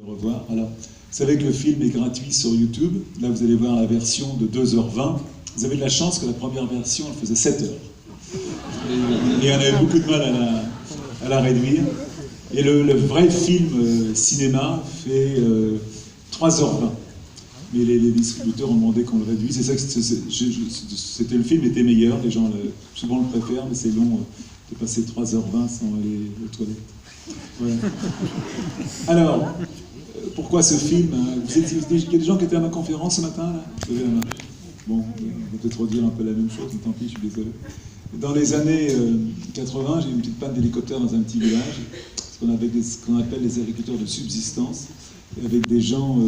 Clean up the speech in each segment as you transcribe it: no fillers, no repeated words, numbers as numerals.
Au revoir. Alors, vous savez que le film est gratuit sur YouTube. Là, vous allez voir la version de 2h20. Vous avez de la chance que la première version, elle faisait 7 heures. Et on avait beaucoup de mal à la réduire. Et le vrai film cinéma fait 3h20. Mais les distributeurs ont demandé qu'on le réduise. C'est ça que c'était, le film était meilleur. Les gens souvent le préfèrent, mais c'est long de passer 3h20 sans aller aux toilettes. Voilà. Alors, pourquoi ce film? Il y a des gens qui étaient à ma conférence ce matin, là? Bon, on va peut-être redire un peu la même chose, mais tant pis, je suis désolé. Dans les années 80, j'ai eu une petite panne d'hélicoptère dans un petit village, ce qu'on appelle les agriculteurs de subsistance, avec des gens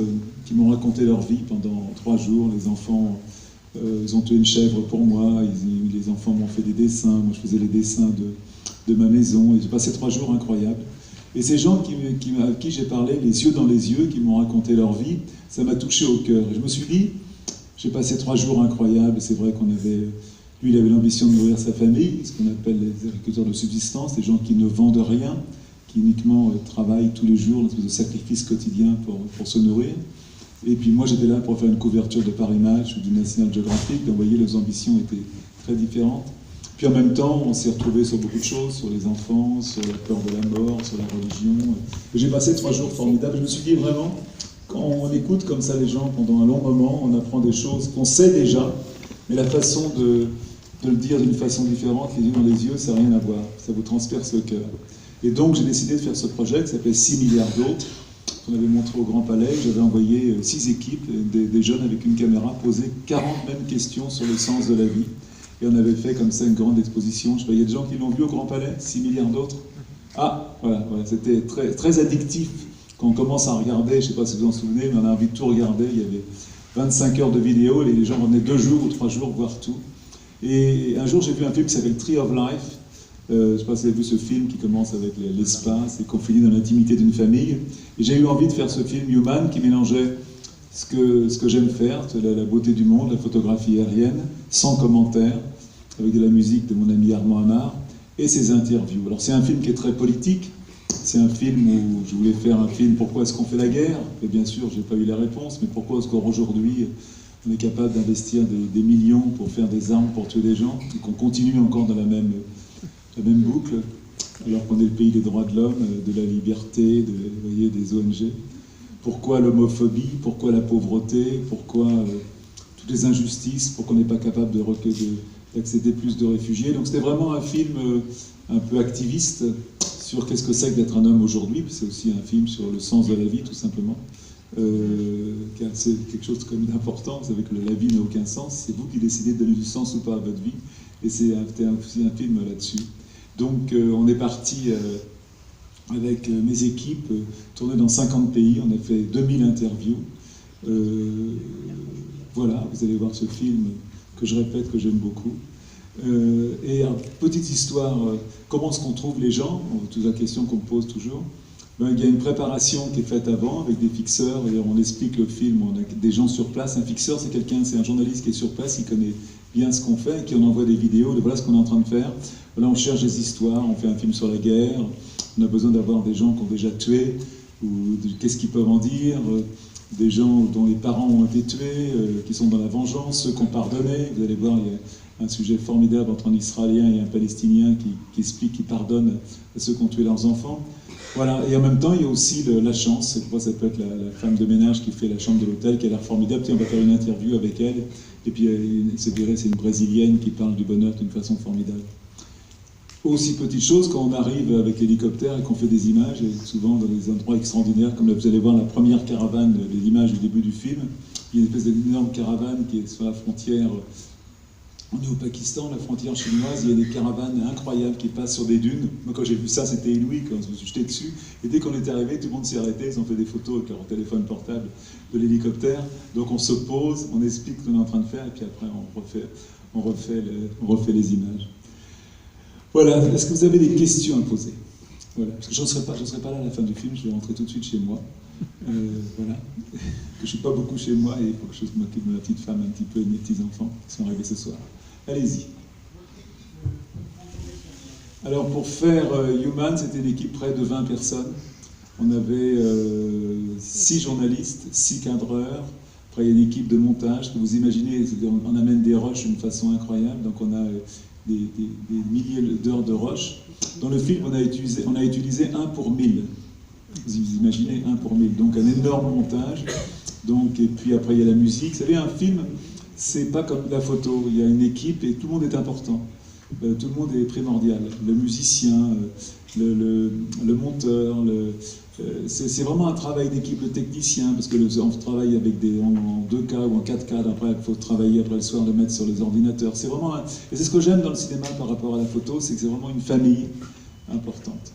qui m'ont raconté leur vie pendant 3 jours. Les enfants, ils ont tué une chèvre pour moi, les enfants m'ont fait des dessins, moi je faisais les dessins de ma maison, et j'ai passé 3 jours incroyables. Et ces gens à qui j'ai parlé, les yeux dans les yeux, qui m'ont raconté leur vie, ça m'a touché au cœur. Et je me suis dit, j'ai passé 3 jours incroyables, et c'est vrai qu'on avait... Lui, il avait l'ambition de nourrir sa famille, ce qu'on appelle les agriculteurs de subsistance, des gens qui ne vendent rien, qui uniquement travaillent tous les jours, une espèce de sacrifice quotidien pour se nourrir. Et puis moi, j'étais là pour faire une couverture de Paris Match ou du National Geographic, donc vous voyez, les ambitions étaient très différentes. Puis en même temps, on s'est retrouvés sur beaucoup de choses, sur les enfants, sur la peur de la mort, sur la religion. Et j'ai passé 3 jours formidables. Je me suis dit vraiment, quand on écoute comme ça les gens pendant un long moment, on apprend des choses qu'on sait déjà, mais la façon de le dire d'une façon différente, les yeux dans les yeux, ça n'a rien à voir. Ça vous transperce le cœur. Et donc j'ai décidé de faire ce projet qui s'appelle 6 milliards d'autres, qu'on avait montré au Grand Palais. J'avais envoyé 6 équipes, des jeunes avec une caméra, poser 40 mêmes questions sur le sens de la vie. Et on avait fait comme ça une grande exposition. Je sais pas, il y a des gens qui l'ont vu au Grand Palais, 6 milliards d'autres. Ah, voilà, c'était très, très addictif. Quand on commence à regarder, je ne sais pas si vous en souvenez, mais on a envie de tout regarder. Il y avait 25 heures de vidéo et les gens venaient 2 jours ou 3 jours voir tout. Et un jour, j'ai vu un film qui s'appelle Tree of Life. Je ne sais pas si vous avez vu ce film qui commence avec l'espace et qu'on finit dans l'intimité d'une famille. Et j'ai eu envie de faire ce film Human qui mélangeait ce que j'aime faire, la beauté du monde, la photographie aérienne, sans commentaire, avec de la musique de mon ami Armand Amar, et ses interviews. Alors c'est un film qui est très politique, c'est un film où je voulais faire un film pourquoi est-ce qu'on fait la guerre, et bien sûr j'ai pas eu la réponse, mais pourquoi est-ce qu'aujourd'hui on est capable d'investir des millions pour faire des armes pour tuer des gens, et qu'on continue encore dans la même boucle, alors qu'on est le pays des droits de l'homme, de la liberté, vous voyez, des ONG. Pourquoi l'homophobie, pourquoi la pauvreté, pourquoi toutes les injustices, pourquoi on n'est pas capable d'accéder plus de réfugiés. Donc c'était vraiment un film un peu activiste sur qu'est-ce que c'est que d'être un homme aujourd'hui. C'est aussi un film sur le sens de la vie, tout simplement. C'est quelque chose comme d'important. Vous savez que la vie n'a aucun sens. C'est vous qui décidez de donner du sens ou pas à votre vie. Et c'était aussi un film là-dessus. Donc on est parti... avec mes équipes, tourné dans 50 pays, on a fait 2000 interviews. Voilà, vous allez voir ce film que je répète, que j'aime beaucoup. Et petite histoire, comment est-ce qu'on trouve les gens? Toute la question qu'on me pose toujours. Il y a une préparation qui est faite avant avec des fixeurs, et on explique le film, on a des gens sur place. Un fixeur, c'est un journaliste qui est sur place, il connaît bien ce qu'on fait, et qui on envoie des vidéos, de voilà ce qu'on est en train de faire. Là, on cherche des histoires, on fait un film sur la guerre, on a besoin d'avoir des gens qui ont déjà tué, ou qu'est-ce qu'ils peuvent en dire, des gens dont les parents ont été tués, qui sont dans la vengeance, ceux qui ont pardonné. Vous allez voir, il y a un sujet formidable entre un Israélien et un Palestinien qui explique qu'ils pardonnent à ceux qui ont tué leurs enfants. Voilà, et en même temps, il y a aussi la chance. Cette fois, ça peut être la femme de ménage qui fait la chambre de l'hôtel, qui a l'air formidable. Puis on va faire une interview avec elle. Et puis, c'est une Brésilienne qui parle du bonheur d'une façon formidable. Aussi petite chose, quand on arrive avec l'hélicoptère et qu'on fait des images, et souvent dans des endroits extraordinaires, comme là, vous allez voir la première caravane, les images du début du film, il y a une espèce d'énorme caravane qui est sur la frontière. On est au Pakistan, la frontière chinoise, il y a des caravanes incroyables qui passent sur des dunes. Moi, quand j'ai vu ça, c'était inouï, quand je me suis jeté dessus. Et dès qu'on est arrivé, tout le monde s'est arrêté, ils ont fait des photos avec leur téléphone portable de l'hélicoptère. Donc on se pose, on explique ce qu'on est en train de faire, et puis après on refait les images. Voilà, est-ce que vous avez des questions à poser? Voilà, parce que je ne serai pas là à la fin du film, je vais rentrer tout de suite chez moi. Voilà, que je ne suis pas beaucoup chez moi, et il faut que je m'occupe de ma petite femme un petit peu et de mes petits-enfants qui sont arrivés ce soir. Allez-y. Alors pour faire Human, c'était une équipe près de 20 personnes. On avait 6 journalistes, 6 cadreurs. Après, il y a une équipe de montage que vous imaginez, on amène des rushs d'une façon incroyable. Donc, on a des milliers d'heures de rush. Dans le film, on a utilisé 1 pour 1000. Vous imaginez, 1 pour 1000. Donc, un énorme montage. Donc, et puis après, il y a la musique. Vous savez, un film, c'est pas comme la photo. Il y a une équipe et tout le monde est important. Tout le monde est primordial. Le musicien, le monteur, c'est vraiment un travail d'équipe, le technicien, parce que on travaille avec en 2K ou en 4K, après il faut travailler après le soir, le mettre sur les ordinateurs. C'est vraiment et c'est ce que j'aime dans le cinéma par rapport à la photo, c'est que c'est vraiment une famille importante.